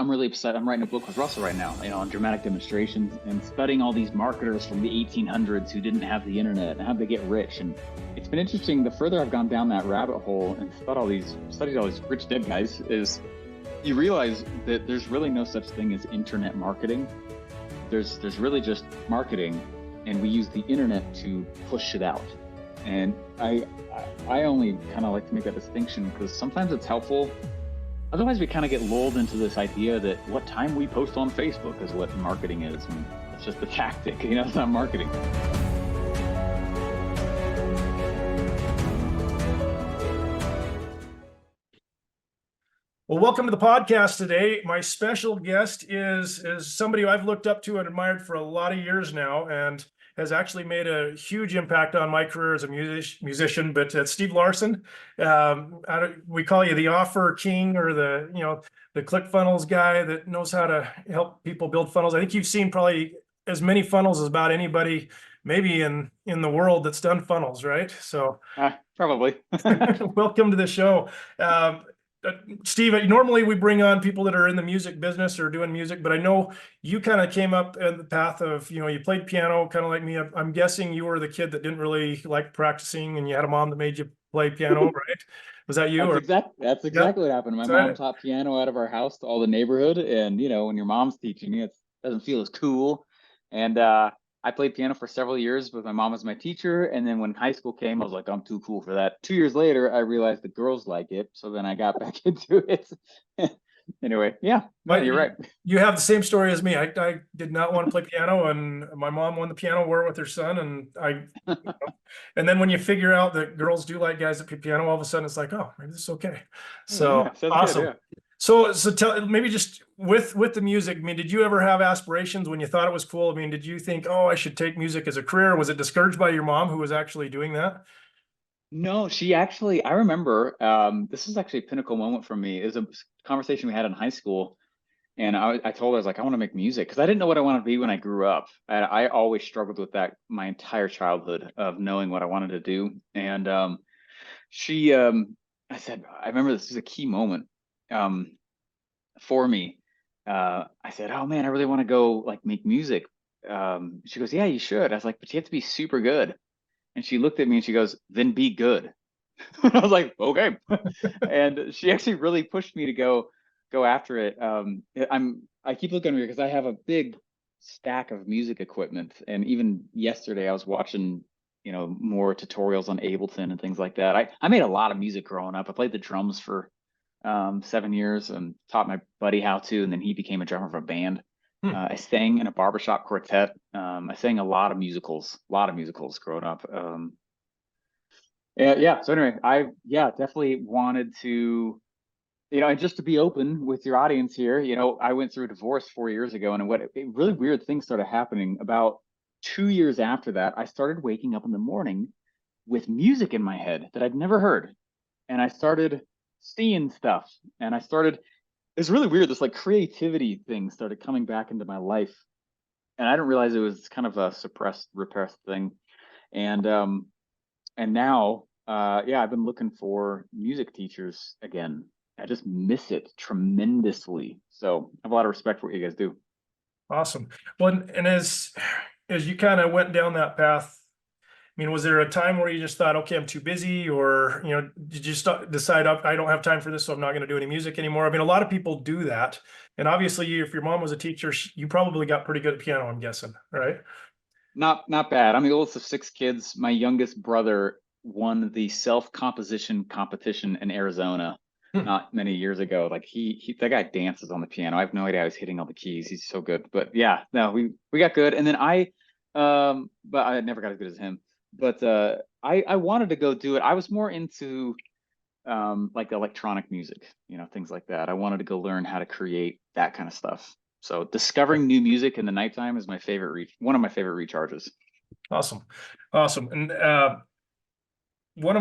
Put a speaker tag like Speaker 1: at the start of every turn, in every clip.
Speaker 1: I'm really upset. I'm writing a book with Russell right now, on dramatic demonstrations and studying all these marketers from the 1800s who didn't have the internet and how they get rich. And it's been interesting. The further I've gone down that rabbit hole and studied all these rich dead guys, is you realize that there's really no such thing as internet marketing. There's really just marketing, and we use the internet to push it out. And I only kind of like to make that distinction because sometimes it's helpful. Otherwise, we kind of get lulled into this idea that what time we post on Facebook is what marketing is. And it's just a tactic, it's not marketing.
Speaker 2: Well, welcome to the podcast today. My special guest is somebody who I've looked up to and admired for a lot of years now, and has actually made a huge impact on my career as a musician. But Steve Larsen, we call you the offer king, or the ClickFunnels guy that knows how to help people build funnels. I think you've seen probably as many funnels as about anybody maybe in the world that's done funnels, right? So
Speaker 1: probably.
Speaker 2: Welcome to the show. Steve, normally we bring on people that are in the music business or doing music, but I know you kind of came up in the path of, you played piano kind of like me. I'm guessing you were the kid that didn't really like practicing and you had a mom that made you play piano, right? Was that you?
Speaker 1: That's exactly what happened. My mom taught piano out of our house to all the neighborhood. And, when your mom's teaching you, it doesn't feel as cool. And I played piano for several years with my mom as my teacher. And then when high school came, I was like, I'm too cool for that. 2 years later, I realized the girls like it. So then I got back into it. Anyway, yeah, but you're right.
Speaker 2: You have the same story as me. I did not want to play piano, and my mom won the piano war with her son. And and then when you figure out that girls do like guys that play piano, all of a sudden it's like, oh, maybe this is okay. So awesome. Good, yeah. So tell maybe just with the music. I mean, did you ever have aspirations when you thought it was cool? I mean, did you think, oh, I should take music as a career? Was it discouraged by your mom who was actually doing that?
Speaker 1: No, she actually, I remember, this is actually a pinnacle moment for me. It was a conversation we had in high school. And I told her, I was like, I want to make music, because I didn't know what I wanted to be when I grew up. I always struggled with that my entire childhood, of knowing what I wanted to do. And I said, I remember this is a key moment for me. I said, oh man, I really want to go make music. She goes, yeah, you should. I was like, but you have to be super good. And she looked at me and she goes, then be good. I was like, okay. And she actually really pushed me to go after it. I keep looking at her because I have a big stack of music equipment. And even yesterday I was watching, more tutorials on Ableton and things like that. I made a lot of music growing up. I played the drums for 7 years and taught my buddy how to, and then he became a drummer of a band. I sang in a barbershop quartet. I sang a lot of musicals growing up. So anyway, I definitely wanted to, and just to be open with your audience here, I went through a divorce 4 years ago, and really weird things started happening. About 2 years after that, I started waking up in the morning with music in my head that I'd never heard. And I started seeing stuff, and it's really weird. This creativity thing started coming back into my life, and I didn't realize it was kind of a repressed thing. And now, I've been looking for music teachers again. I just miss it tremendously. So I have a lot of respect for what you guys do.
Speaker 2: Awesome. Well, and as you kind of went down that path, I mean, was there a time where you just thought, okay, I'm too busy, or, did you decide, I don't have time for this, so I'm not going to do any music anymore? I mean, a lot of people do that. And obviously, if your mom was a teacher, you probably got pretty good at piano, I'm guessing, right?
Speaker 1: Not bad. I'm the oldest of 6 kids. My youngest brother won the self-composition competition in Arizona not many years ago. That guy dances on the piano. I have no idea how he's hitting all the keys. He's so good. But yeah, no, we got good. And then but I never got as good as him. But I wanted to go do it. I was more into electronic music, things like that. I wanted to go learn how to create that kind of stuff. So discovering new music in the nighttime is one of my favorite recharges.
Speaker 2: Awesome. And one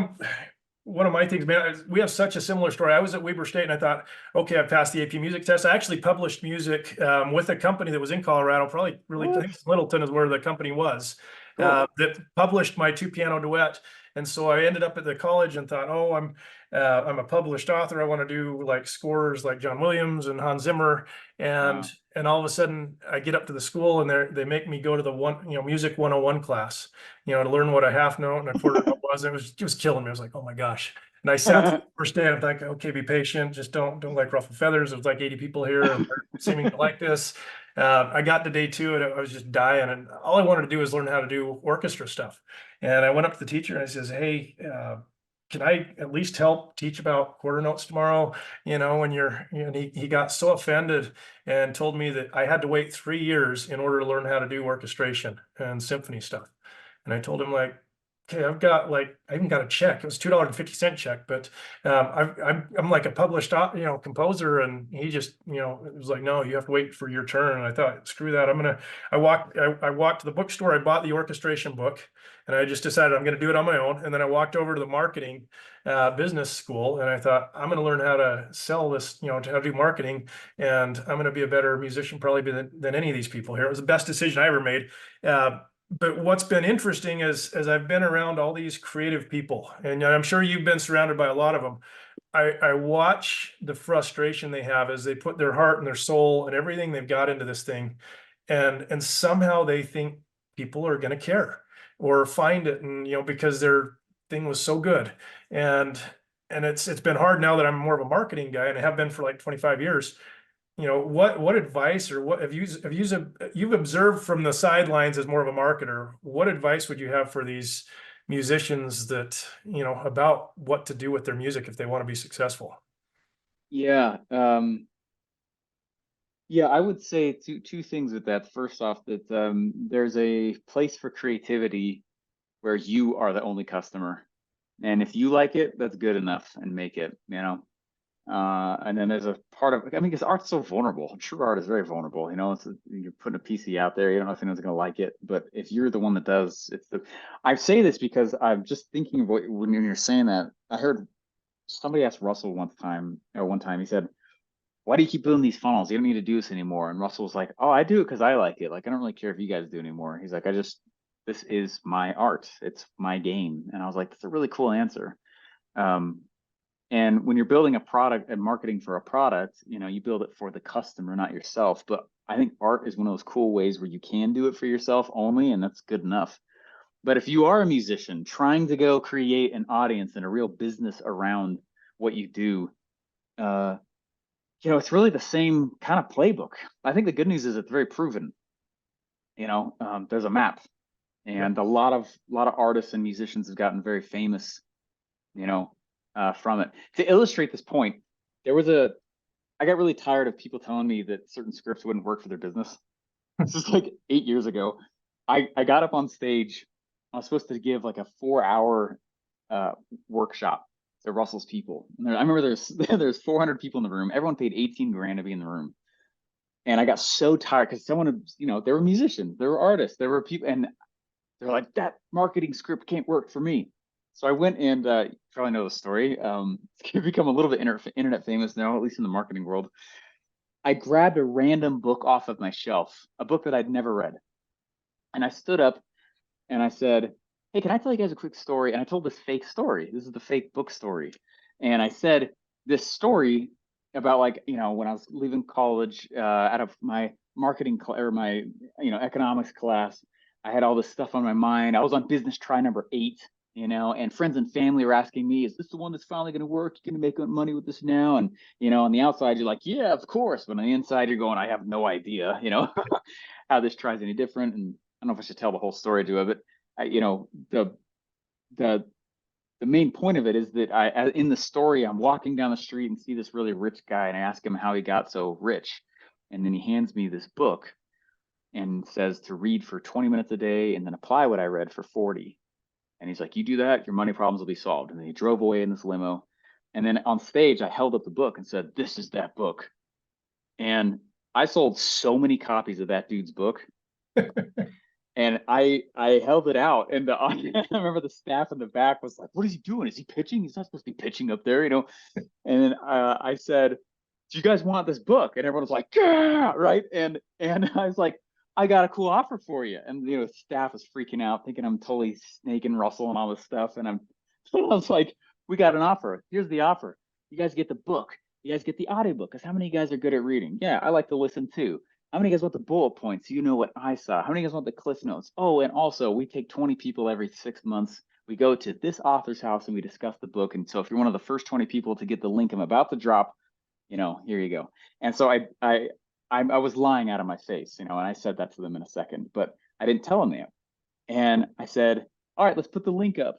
Speaker 2: of my things, man, we have such a similar story. I was at Weber State and I thought, okay, I passed the AP music test. I actually published music with a company that was in Colorado, probably really, I think Littleton is where the company was.
Speaker 1: Cool.
Speaker 2: that published my 2 piano duet. And so I ended up at the college and thought, oh, I'm a published author. I want to do like scores like John Williams and Hans Zimmer. And
Speaker 1: Wow.
Speaker 2: and all of a sudden I get up to the school and they make me go to the music 101 class, to learn what a half note and a quarter note was. It was killing me. I was like, oh my gosh. And I sat the first day and I'm like, okay, be patient. Just don't like ruffle feathers. There's like 80 people here and they're seeming to like this. I got to day 2 and I was just dying. And all I wanted to do was learn how to do orchestra stuff. And I went up to the teacher and I says, hey, can I at least help teach about quarter notes tomorrow? And he got so offended and told me that I had to wait 3 years in order to learn how to do orchestration and symphony stuff. And I told him like, okay, I even got a check. It was $2.50 check, but I'm like a published, composer. And he just, it was like, no, you have to wait for your turn. And I thought, screw that. I walked to the bookstore. I bought the orchestration book and I just decided I'm going to do it on my own. And then I walked over to the marketing business school and I thought, I'm going to learn how to sell this, how to do marketing. And I'm going to be a better musician probably than any of these people here. It was the best decision I ever made. But what's been interesting is as I've been around all these creative people, and I'm sure you've been surrounded by a lot of them, I watch the frustration they have as they put their heart and their soul and everything they've got into this thing, and somehow they think people are going to care or find it, and because their thing was so good, and it's been hard now that I'm more of a marketing guy and I have been for like 25 years. What advice or what you've observed from the sidelines as more of a marketer, what advice would you have for these musicians that, about what to do with their music if they want to be successful?
Speaker 1: Yeah. Yeah, I would say two things with that. First off, that there's a place for creativity where you are the only customer. And if you like it, that's good enough and make it. And then there's a part of, I mean, because art's so vulnerable. True art is very vulnerable. You're putting a PC out there. You don't know if anyone's going to like it. But if you're the one that does, I say this because I'm just thinking about when you're saying that. I heard somebody asked Russell one time, he said, why do you keep building these funnels? You don't need to do this anymore. And Russell was like, oh, I do it because I like it. Like, I don't really care if you guys do anymore. He's like, this is my art. It's my game. And I was like, that's a really cool answer. And when you're building a product and marketing for a product, you build it for the customer, not yourself. But I think art is one of those cool ways where you can do it for yourself only, and that's good enough. But if you are a musician trying to go create an audience and a real business around what you do, it's really the same kind of playbook. I think the good news is it's very proven. There's a map,
Speaker 2: Yep.
Speaker 1: and a lot of artists and musicians have gotten very famous, from it. To illustrate this point, I got really tired of people telling me that certain scripts wouldn't work for their business. This is like 8 years ago. I got up on stage. I was supposed to give like a 4-hour workshop to Russell's people. And I remember there's 400 people in the room. Everyone paid 18 grand to be in the room. And I got so tired because they were musicians, they were artists, there were people, and they're like, that marketing script can't work for me. So I went and you probably know the story. It's become a little bit internet famous now, at least in the marketing world. I grabbed a random book off of my shelf, a book that I'd never read. And I stood up and I said, hey, can I tell you guys a quick story? And I told this fake story. This is the fake book story. And I said this story about when I was leaving college out of my marketing or my, economics class, I had all this stuff on my mind. I was on business try number 8, and friends and family were asking me, is this the one that's finally going to work? You're going to make money with this now? And, on the outside, you're like, yeah, of course. But on the inside, you're going, I have no idea, how this tries any different. And I don't know if I should tell the whole story to it, but the the main point of it is that in the story, I'm walking down the street and see this really rich guy, and I ask him how he got so rich, and then he hands me this book and says to read for 20 minutes a day and then apply what I read for 40. And he's like, you do that, your money problems will be solved. And then he drove away in this limo. And then on stage, I held up the book and said, this is that book. And I sold so many copies of that dude's book. And I held it out, and I remember the staff in the back was like, what is he doing? Is he pitching? He's not supposed to be pitching up there, And then I said, do you guys want this book? And everyone was like, yeah, right? And I was like, I got a cool offer for you. And, you know, staff is freaking out, thinking I'm totally snaking Russell and all this stuff. And I was like, we got an offer. Here's the offer. You guys get the book. You guys get the audiobook. Because how many of you guys are good at reading? Yeah, I like to listen too. How many of you guys want the bullet points? You know what I saw. How many of you guys want the cliff notes? Oh, and also we take 20 people every 6 months. We go to this author's house and we discuss the book. And so if you're one of the first 20 people to get the link I'm about to drop, you know, here you go. And so I was lying out of my face, you know, and I said that to them in a second, but I didn't tell them that. And I said, all right, let's put the link up.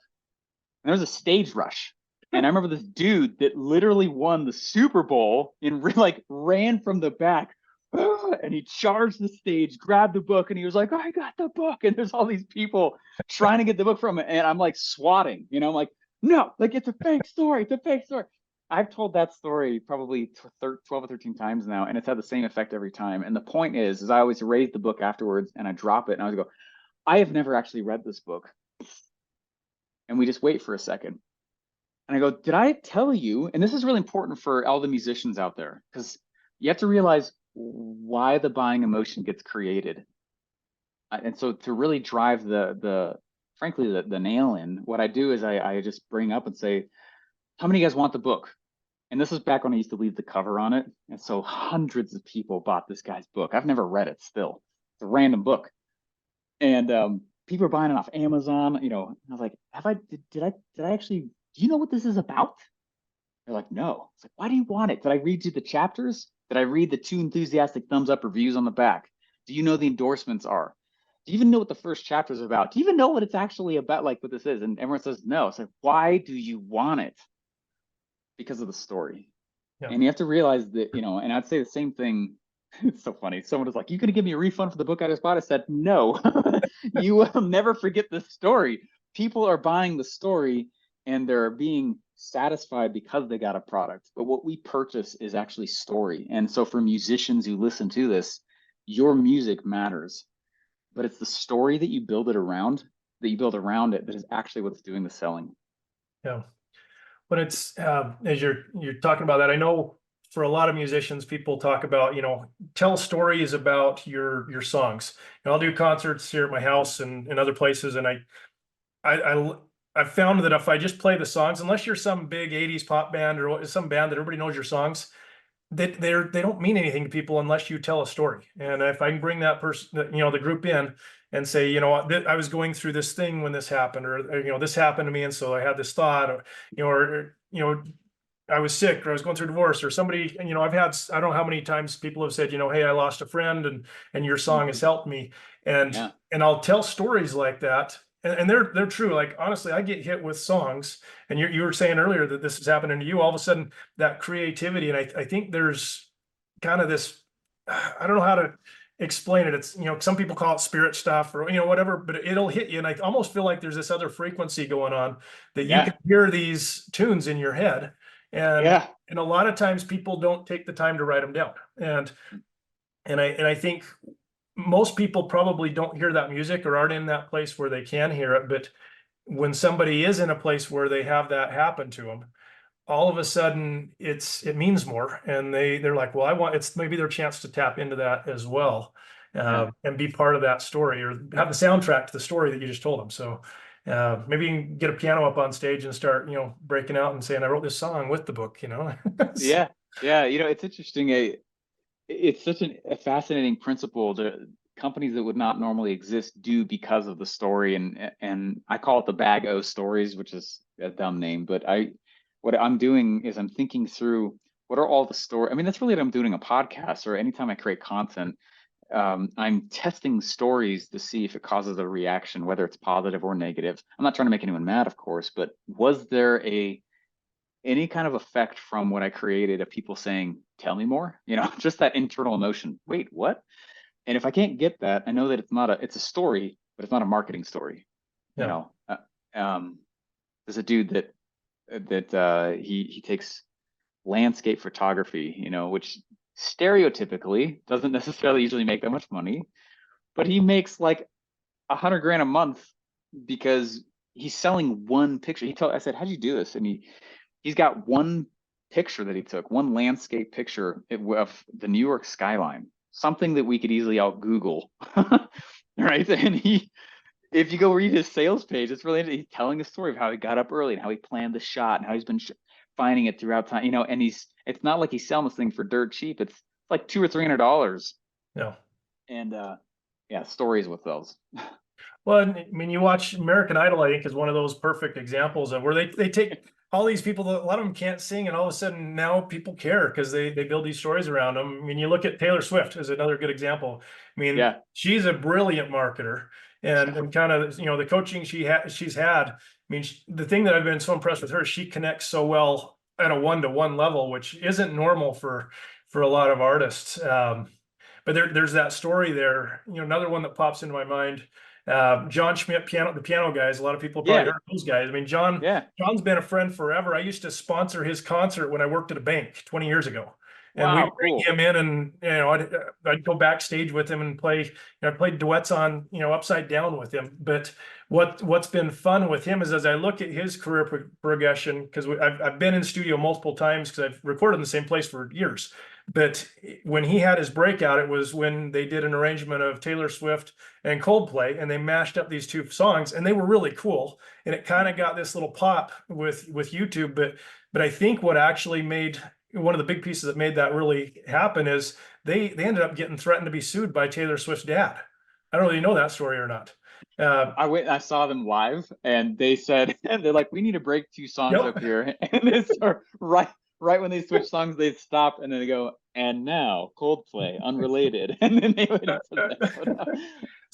Speaker 1: And there was a stage rush. And I remember this dude that literally won the Super Bowl and like ran from the back and he charged the stage, grabbed the book, and he was like, I got the book. And there's all these people trying to get the book from it. And I'm like swatting, you know, I'm like, no, like it's a fake story. It's a fake story. I've told that story probably 12 or 13 times now, and it's had the same effect every time. And the point is I always raise the book afterwards and I drop it and I always go, I have never actually read this book. And we just wait for a second. And I go, did I tell you? And this is really important for all the musicians out there, because you have to realize why the buying emotion gets created. And so to really drive frankly, the nail in, what I do is I just bring up and say, how many of you guys want the book? And this is back when I used to leave the cover on it. And so hundreds of people bought this guy's book. I've never read it still. It's a random book. And people are buying it off Amazon. You know, I was like, did I actually, do you know what this is about? They're like, no. It's like, why do you want it? Did I read you the chapters? Did I read the 2 enthusiastic thumbs up reviews on the back? Do you know the endorsements are? Do you even know what the first chapter is about? Do you even know what it's actually about, like what this is? And everyone says no. It's like, why do you want it? Because of the story. Yeah. And you have to realize that, you know, and I'd say the same thing. It's so funny. Someone was like, you gonna give me a refund for the book I just bought? I said, no. You will never forget the story. People are buying the story and they're being satisfied because they got a product. But what we purchase is actually story. And so for musicians who listen to this, your music matters. But it's the story that you build around it that is actually what's doing the selling.
Speaker 2: Yeah. But it's as you're talking about that, I know for a lot of musicians, people talk about, you know, tell stories about your songs. And I'll do concerts here at my house and in other places, and I've found that if I just play the songs, unless you're some big 80s pop band or some band that everybody knows your songs, they don't mean anything to people unless you tell a story. And if I can bring that person, you know, the group in and say, you know, I was going through this thing when this happened, or you know, this happened to me, and so I had this thought, or you know, I was sick, or I was going through divorce, or somebody, you know, I don't know how many times people have said, you know, hey, I lost a friend, and your song has helped me, and I'll tell stories like that. And they're true. Like, honestly, I get hit with songs, and you were saying earlier that this is happening to you. All of a sudden, that creativity, and I think there's kind of this, I don't know how to explain it. It's, you know, some people call it spirit stuff or, you know, whatever, but it'll hit you. And I almost feel like there's this other frequency going on that you can hear these tunes in your head. And a lot of times people don't take the time to write them down. And I think most people probably don't hear that music or aren't in that place where they can hear it. But when somebody is in a place where they have that happen to them, all of a sudden it means more. And they're like, well, it's maybe their chance to tap into that as well, and be part of that story, or have the soundtrack to the story that you just told them. So maybe you can get a piano up on stage and start, you know, breaking out and saying, I wrote this song with the book, you know?
Speaker 1: Yeah. You know, it's interesting. It's such a fascinating principle that companies that would not normally exist do because of the story. And I call it the Bag O stories, which is a dumb name, but what I'm doing is I'm thinking through what are all the stories. I mean, that's really what I'm doing a podcast, or anytime I create content, I'm testing stories to see if it causes a reaction, whether it's positive or negative. I'm not trying to make anyone mad, of course, but was there any kind of effect from what I created of people saying, tell me more, you know, just that internal emotion. Wait, what? And if I can't get that, I know that it's a story, but it's not a marketing story. You know, there's a dude that he takes landscape photography, you know, which stereotypically doesn't necessarily usually make that much money, but he makes like $100,000 a month because he's selling one picture. I said, how'd you do this? And he's got one picture that he took, one landscape picture of the New York skyline. something that we could easily out Google, right? And if you go read his sales page, it's really he's telling a story of how he got up early and how he planned the shot and how he's been finding it throughout time, and it's not like he's selling this thing for dirt cheap. It's like $200 or $300.
Speaker 2: Yeah.
Speaker 1: And yeah, stories with those.
Speaker 2: Well, I mean, you watch American Idol, I think, is one of those perfect examples of where they take all these people that a lot of them can't sing, and all of a sudden now people care because they build these stories around them. I mean, you look at Taylor Swift as another good example. I mean,
Speaker 1: Yeah.
Speaker 2: she's a brilliant marketer, and kind of the coaching she's had. I mean, the thing that I've been so impressed with her, she connects so well at a one-to-one level, which isn't normal for a lot of artists. But there's that story there. Another one that pops into my mind. John Schmidt, the piano guys. A lot of people probably
Speaker 1: Yeah.
Speaker 2: heard of those guys. I mean,
Speaker 1: Yeah.
Speaker 2: John's been a friend forever. I used to sponsor his concert when I worked at a bank 20 years ago, and we
Speaker 1: Wow.
Speaker 2: would bring
Speaker 1: Cool.
Speaker 2: him in, and I'd go backstage with him and play. I played duets on Upside Down with him. But what's been fun with him is as I look at his career progression, because I've been in studio multiple times because I've recorded in the same place for years. But when he had his breakout, it was when they did an arrangement of Taylor Swift and Coldplay, and they mashed up these two songs, and they were really cool. And it kind of got this little pop with YouTube. But I think what actually made one of the big pieces that made that really happen is they ended up getting threatened to be sued by Taylor Swift's dad. I don't really know that story or not.
Speaker 1: I saw them live, and they said, and they're like, we need to break two songs
Speaker 2: Yep.
Speaker 1: up here. And they start right when they switch songs, they stop and then they go, and now Coldplay, unrelated. And then they went into the next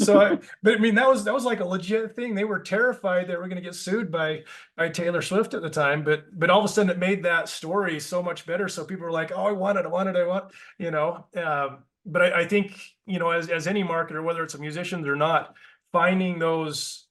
Speaker 1: one.
Speaker 2: But I mean, that was like a legit thing. They were terrified they were going to get sued by Taylor Swift at the time. But all of a sudden, it made that story so much better. So people were like, "Oh, I want it, I want it, I want," you know. But I think as any marketer, whether it's a musician or not, finding those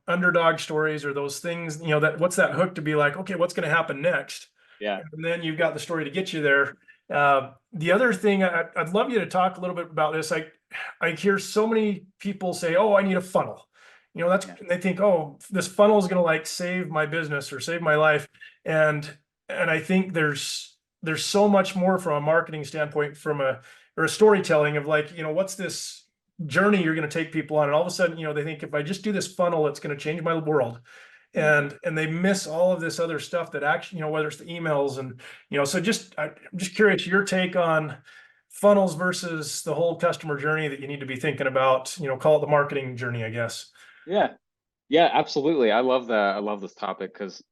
Speaker 2: underdog stories or those things, that what's that hook to be like, okay, what's going to happen next?
Speaker 1: Yeah.
Speaker 2: And then you've got the story to get you there. The other thing I'd love you to talk a little bit about this. I hear so many people say, "Oh, I need a funnel."
Speaker 1: Yeah.
Speaker 2: They think, "Oh, this funnel is going to like save my business or save my life." And I think there's so much more from a marketing standpoint, or a storytelling of like, what's this journey you're going to take people on, and all of a sudden, they think if I just do this funnel, it's going to change my world.
Speaker 1: Mhm.
Speaker 2: And they miss all of this other stuff that actually, whether it's the emails and so I'm just curious your take on funnels versus the whole customer journey that you need to be thinking about, call it the marketing journey, I guess.
Speaker 1: Yeah. Yeah, absolutely. I love that. I love this topic because,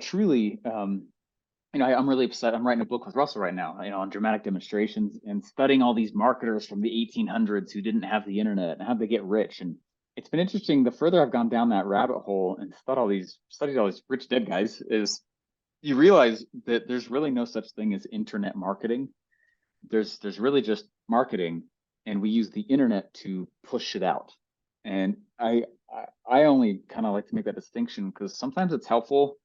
Speaker 1: truly, I'm really upset. I'm writing a book with Russell right now, on dramatic demonstrations and studying all these marketers from the 1800s who didn't have the internet and how they get rich. And it's been interesting. The further I've gone down that rabbit hole and studied all these rich dead guys, is you realize that there's really no such thing as internet marketing. There's really just marketing, and we use the internet to push it out. And I only kind of like to make that distinction because sometimes it's helpful.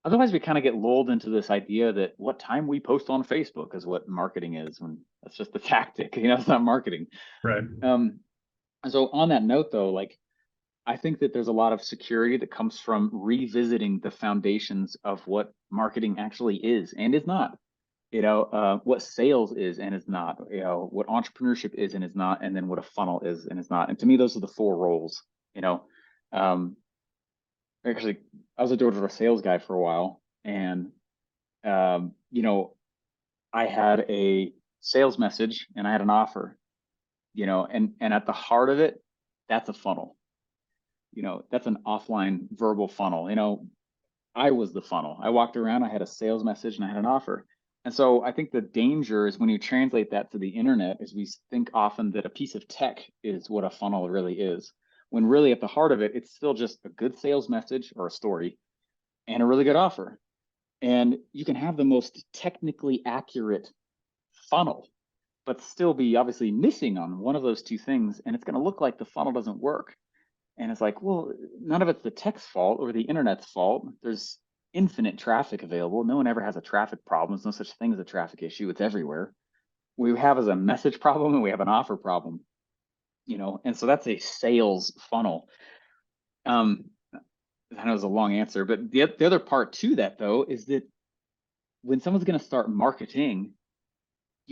Speaker 1: Otherwise, we kind of get lulled into this idea that what time we post on Facebook is what marketing is, when that's just a tactic. It's not marketing.
Speaker 2: Right.
Speaker 1: Um, so on that note, though, like I think that there's a lot of security that comes from revisiting the foundations of what marketing actually is and is not. What sales is and is not. What entrepreneurship is and is not, and then what a funnel is and is not. And to me, those are the four roles. You know, um, Actually, I was a door-to-door sales guy for a while, and um, you know, I had a sales message and I had an offer. And at the heart of it, that's a funnel. That's an offline verbal funnel. I was the funnel. I walked around, I had a sales message and I had an offer. And so I think the danger is when you translate that to the internet, is we think often that a piece of tech is what a funnel really is. When really at the heart of it, it's still just a good sales message or a story and a really good offer. And you can have the most technically accurate funnel, but still be obviously missing on one of those two things. And it's going to look like the funnel doesn't work. And it's like, well, none of it's the tech's fault or the internet's fault. There's infinite traffic available. No one ever has a traffic problem. There's no such thing as a traffic issue. It's everywhere. What we have is a message problem and we have an offer problem, and so that's a sales funnel. Um, I know it was a long answer, but the other part to that, though, is that when someone's going to start marketing,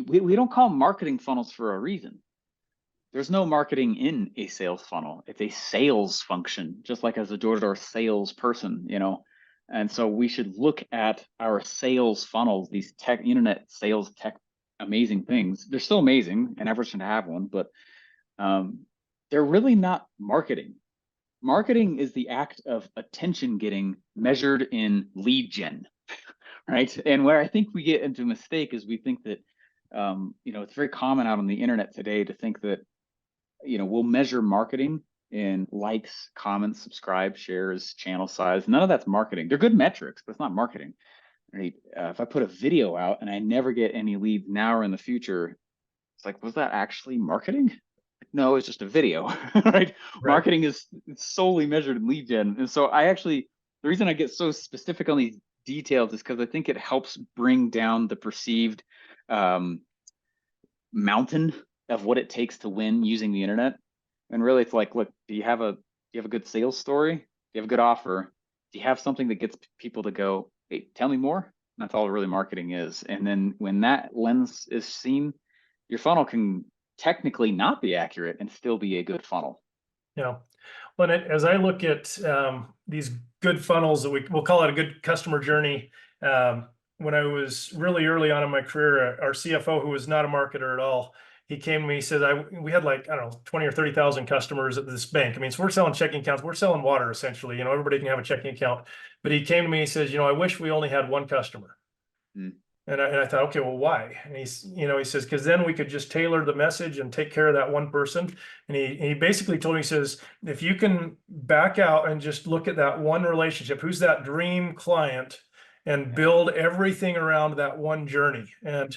Speaker 1: we don't call them marketing funnels for a reason. There's no marketing in a sales funnel. It's a sales function, just like as a door-to-door salesperson, you know. And so we should look at our sales funnels, these tech, internet sales tech, amazing things. They're still amazing, and everyone should have one, but they're really not marketing. Marketing is the act of attention getting measured in lead gen, right? And where I think we get into a mistake is we think that, you know, it's very common out on the internet today to think that, you know, we'll measure marketing in likes, comments, subscribe, shares, channel size. None of that's marketing. They're good metrics, but it's not marketing. Right? If I put a video out and I never get any leads now or in the future, it's like, was that actually marketing? No, it's just a video, right?
Speaker 2: Right.
Speaker 1: Marketing is solely measured in lead gen. And so I actually, the reason I get so specific on these details is because I think it helps bring down the perceived mountain of what it takes to win using the internet. And really it's like, look, do you have a good sales story? Do you have a good offer? Do you have something that gets people to go, hey, tell me more? That's all really marketing is. And then when that lens is seen, your funnel can technically not be accurate and still be a good funnel.
Speaker 2: Yeah. Well, as I look at these good funnels that we'll call it a good customer journey. When I was really early on in my career, our CFO, who was not a marketer at all, he came to me, he said, we had like, I don't know, 20 or 30,000 customers at this bank. I mean, so we're selling checking accounts, we're selling water essentially, you know, everybody can have a checking account. But he came to me, he says, you know, I wish we only had one customer.
Speaker 1: Mm.
Speaker 2: And I thought, okay, well, why? And he says, because then we could just tailor the message and take care of that one person. And he basically told me, he says, if you can back out and just look at that one relationship, who's that dream client, and
Speaker 1: Yeah.
Speaker 2: build everything around that one journey. And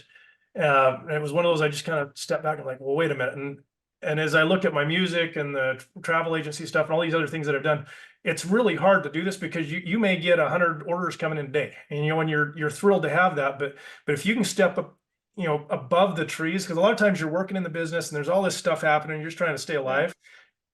Speaker 2: it was one of those, I just kind of stepped back and like, well, wait a minute. And as I look at my music and the travel agency stuff and all these other things that I've done, it's really hard to do this because you may get 100 orders coming in a day, and you know, and you're thrilled to have that, but if you can step up, you know, above the trees, because a lot of times you're working in the business and there's all this stuff happening, you're just trying to stay
Speaker 1: Yeah.
Speaker 2: alive.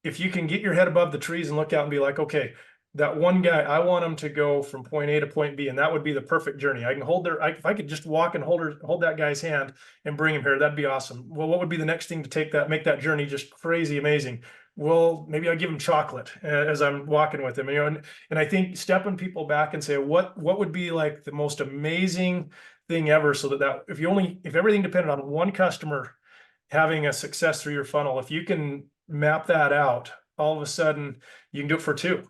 Speaker 2: If you can get your head above the trees and look out and be like, okay, that one guy, I want him to go from point A to point B, and that would be the perfect journey. I can hold if I could just walk and hold that guy's hand and bring him here, that'd be awesome. Well, what would be the next thing to make that journey just crazy amazing? Well, maybe I give him chocolate as I'm walking with him, you know, and I think stepping people back and say, what would be like the most amazing thing ever, so that if everything depended on one customer having a success through your funnel, if you can map that out, all of a sudden you can do it for 2,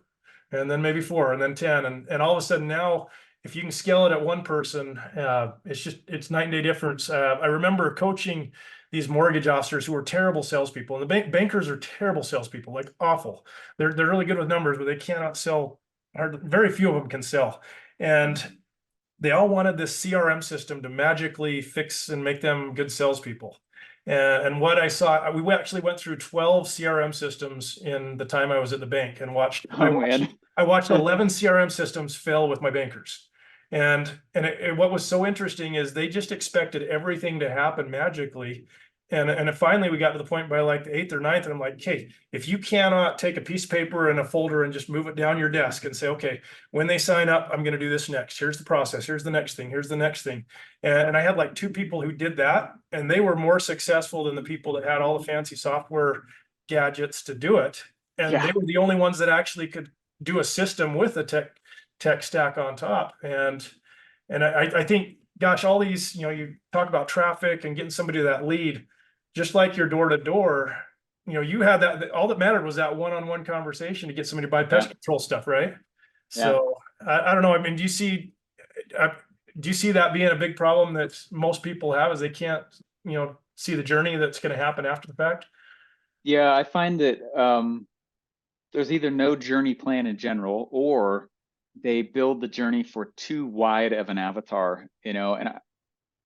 Speaker 2: and then maybe 4, and then 10, and all of a sudden now, if you can scale it at one person, it's night and day difference. I remember coaching these mortgage officers who were terrible salespeople, and the bankers are terrible salespeople, like awful. They're really good with numbers, but they cannot sell. Very few of them can sell, and
Speaker 1: Mm.
Speaker 2: they all wanted this CRM system to magically fix and make them good salespeople. And what I saw, we actually went through 12 CRM systems in the time I was at the bank, and
Speaker 1: Oh man.
Speaker 2: I watched 11 CRM systems fail with my bankers. And what was so interesting is they just expected everything to happen magically. And finally we got to the point by like the 8th or 9th, and I'm like, okay, if you cannot take a piece of paper and a folder and just move it down your desk and say, okay, when they sign up, I'm going to do this next. Here's the process. Here's the next thing. Here's the next thing. And I had like 2 people who did that, and they were more successful than the people that had all the fancy software gadgets to do it. And they
Speaker 1: Yeah.
Speaker 2: were the only ones that actually could do a system with a tech stack on top. And I think, gosh, all these, you know, you talk about traffic and getting somebody to that lead, just like your door to door, you know, you had that, all that mattered was that one-on-one conversation to get somebody to buy pest
Speaker 1: Yeah.
Speaker 2: control stuff, right?
Speaker 1: Yeah.
Speaker 2: So I don't know. I mean, uh, do you see that being a big problem that most people have, is they can't, you know, see the journey that's going to happen after the fact?
Speaker 1: Yeah. I find that there's either no journey plan in general, or they build the journey for too wide of an avatar, you know. And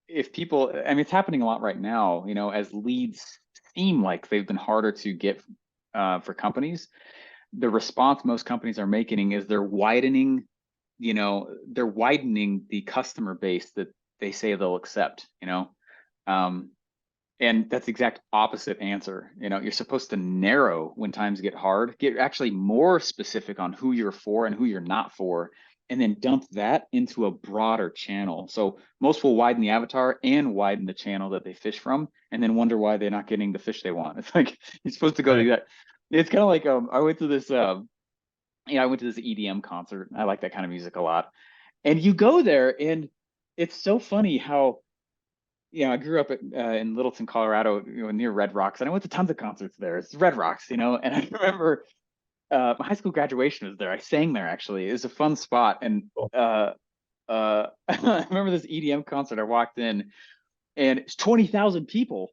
Speaker 1: if people, I mean, it's happening a lot right now, you know, as leads seem like they've been harder to get for companies. The response most companies are making is they're widening, you know, they're widening the customer base that they say they'll accept, you know. Um, and that's the exact opposite answer. You know, you're supposed to narrow when times get hard, get actually more specific on who you're for and who you're not for, and then dump that into a broader channel. So most will widen the avatar and widen the channel that they fish from, and then wonder why they're not getting the fish they want. It's like you're supposed to go
Speaker 2: Right.
Speaker 1: do that. It's kind of like I went to this I went to this EDM concert. I like that kind of music a lot. And you go there, and it's so funny how I grew up in Littleton, Colorado, near Red Rocks, and I went to tons of concerts there. It's Red Rocks, and I remember my high school graduation was there. I sang there actually. It was a fun spot, and
Speaker 2: Cool.
Speaker 1: I remember this EDM concert. I walked in, and it's 20,000 people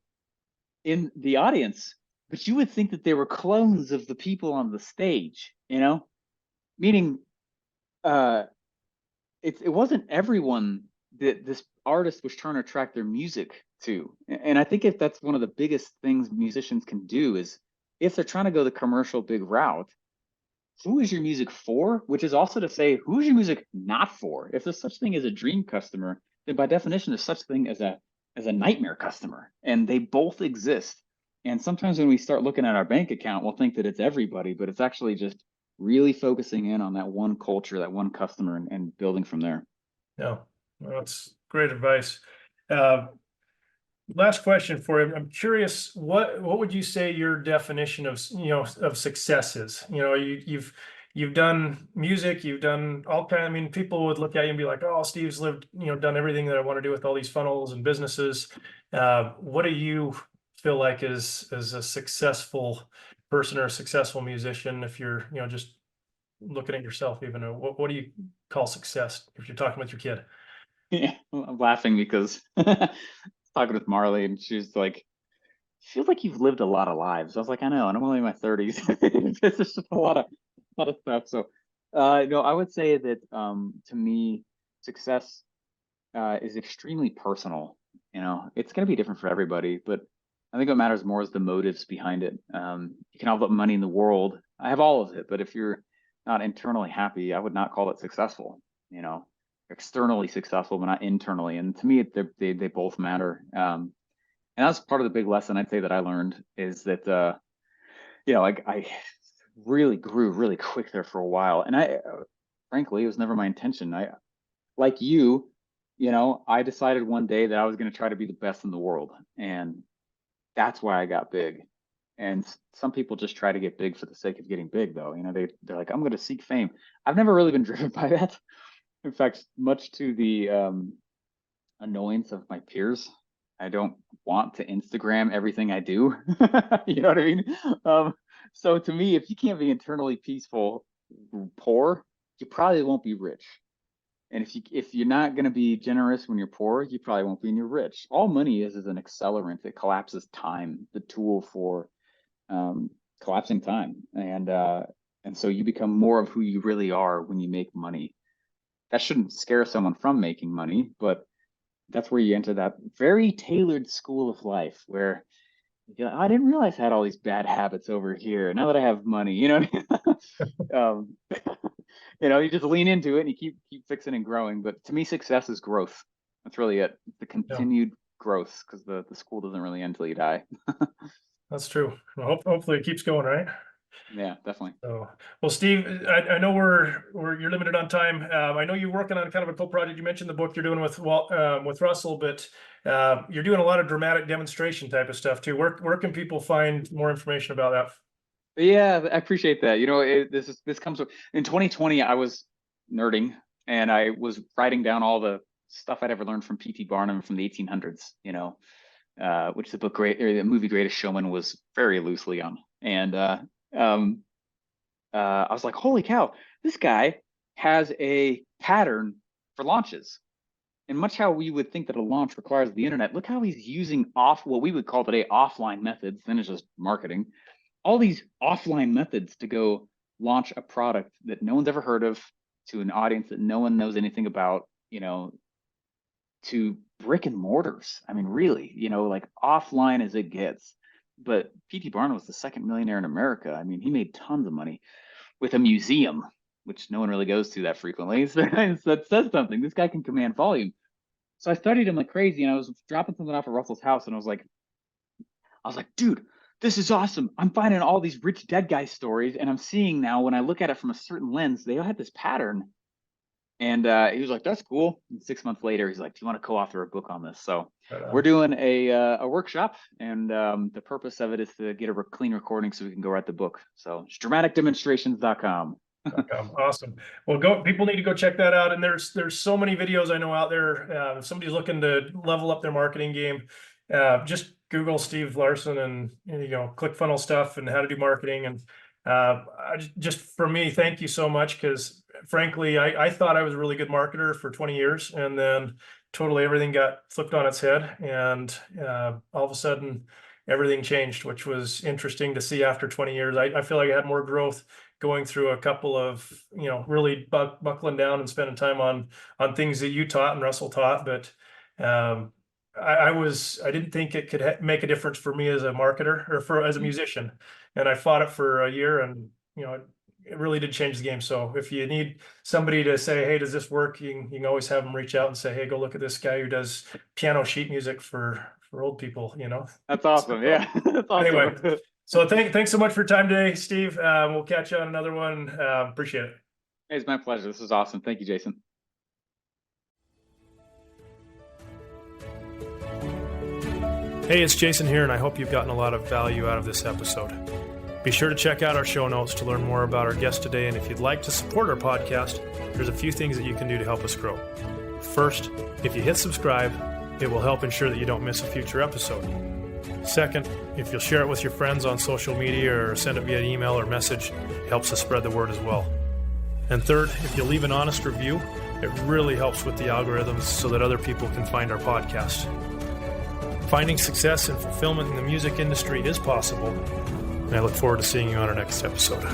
Speaker 1: in the audience, but you would think that they were clones of the people on the stage, meaning uh, it wasn't everyone that this artist was trying to attract their music to. And I think if that's one of the biggest things musicians can do is if they're trying to go the commercial big route, who is your music for? Which is also to say, who is your music not for? If there's such thing as a dream customer, then by definition, there's such thing as a nightmare customer, and they both exist. And sometimes when we start looking at our bank account, we'll think that it's everybody, but it's actually just really focusing in on that one culture, that one customer, and building from there.
Speaker 2: Yeah, well, that's great advice. Uh, Last question for you. I'm curious, what would you say your definition of of success is? You've done music, you've done all kind. I mean, people would look at you and be like, "Oh, Steve's lived, done everything that I want to do with all these funnels and businesses." What do you feel like is a successful person or a successful musician? If you're, just looking at yourself, even what do you call success if you're talking with your kid?
Speaker 1: Yeah, I'm laughing because talking with Marley, and she's like, "Feels like you've lived a lot of lives." I was like, "I know, and I'm only in my 30s." It's just a lot of stuff. So, no, I would say that to me, success is extremely personal. It's going to be different for everybody, but I think what matters more is the motives behind it. You can have all the money in the world. I have all of it, but if you're not internally happy, I would not call it successful. You know, Externally successful, but not internally. And to me, they both matter. And that's part of the big lesson I'd say that I learned is that I really grew really quick there for a while, and frankly, it was never my intention. I like I decided one day that I was going to try to be the best in the world, and that's why I got big. And some people just try to get big for the sake of getting big, though. They're like, I'm going to seek fame. I've never really been driven by that. In fact, much to the annoyance of my peers, I don't want to Instagram everything I do. You know what I mean? So to me, if you can't be internally peaceful, poor, you probably won't be rich. And if you're not going to be generous when you're poor, you probably won't be when you're rich. All money is an accelerant. It collapses time, the tool for collapsing time, and so you become more of who you really are when you make money. That shouldn't scare someone from making money, but that's where you enter that very tailored school of life where you're like, "Oh, I didn't realize I had all these bad habits over here. Now that I have money, um, you just lean into it and you keep fixing and growing. But to me, success is growth. That's really it. The
Speaker 2: Yeah.
Speaker 1: continued growth because the school doesn't really end until you die.
Speaker 2: That's true. Well, hopefully it keeps going, right?
Speaker 1: Yeah, definitely.
Speaker 2: So, well, Steve, I know you're limited on time. I know you're working on kind of a cool project. You mentioned the book you're doing with Russell, but you're doing a lot of dramatic demonstration type of stuff too. Where can people find more information about that?
Speaker 1: Yeah, I appreciate that. This comes in 2020. I was nerding and I was writing down all the stuff I'd ever learned from P.T. Barnum from the 1800s. Which the book great or the movie Greatest Showman was very loosely on. And um, I was like, holy cow, this guy has a pattern for launches. And much how we would think that a launch requires the internet, look how he's using what we would call today offline methods. Then it's just marketing. All these offline methods to go launch a product that no one's ever heard of to an audience that no one knows anything about, to brick and mortars. I mean, really, like offline as it gets. But P.T. Barnum was the second millionaire in America. I mean, he made tons of money with a museum, which no one really goes to that frequently. So that says something. This guy can command volume. So I studied him like crazy, and I was dropping something off at Russell's house, and I was like, dude, this is awesome. I'm finding all these rich dead guy stories, and I'm seeing now when I look at it from a certain lens, they all have this pattern. And he was like, "That's cool." And 6 months later, he's like, "Do you want to co-author a book on this?" So
Speaker 2: Right
Speaker 1: we're
Speaker 2: on.
Speaker 1: doing a workshop, and the purpose of it is to get a clean recording so we can go write the book. So it's dramaticdemonstrations.com.
Speaker 2: Awesome. Well, people need to go check that out. And there's so many videos I know out there. If somebody's looking to level up their marketing game, just Google Steve Larsen and ClickFunnels stuff and how to do marketing. And just for me, thank you so much, because frankly, I thought I was a really good marketer for 20 years, and then totally everything got flipped on its head, and all of a sudden everything changed, which was interesting to see after 20 years. I feel like I had more growth going through a couple of, really buckling down and spending time on things that you taught and Russell taught. But I didn't think it could make a difference for me as a marketer or as a musician. And I fought it for a year, and, it really did change the game. So if you need somebody to say, "Hey, does this work?" You can always have them reach out and say, "Hey, go look at this guy who does piano sheet music for old people,"
Speaker 1: That's awesome. Yeah, that's awesome.
Speaker 2: Anyway, so thanks so much for your time today, Steve. We'll catch you on another one. Appreciate it.
Speaker 1: It's my pleasure. This is awesome. Thank you, Jason.
Speaker 2: Hey, it's Jason here, and I hope you've gotten a lot of value out of this episode. Be sure to check out our show notes to learn more about our guest today, and if you'd like to support our podcast, there's a few things that you can do to help us grow. First, if you hit subscribe, it will help ensure that you don't miss a future episode. Second, if you'll share it with your friends on social media or send it via email or message, it helps us spread the word as well. And third, if you'll leave an honest review, it really helps with the algorithms so that other people can find our podcast. Finding success and fulfillment in the music industry is possible, and I look forward to seeing you on our next episode.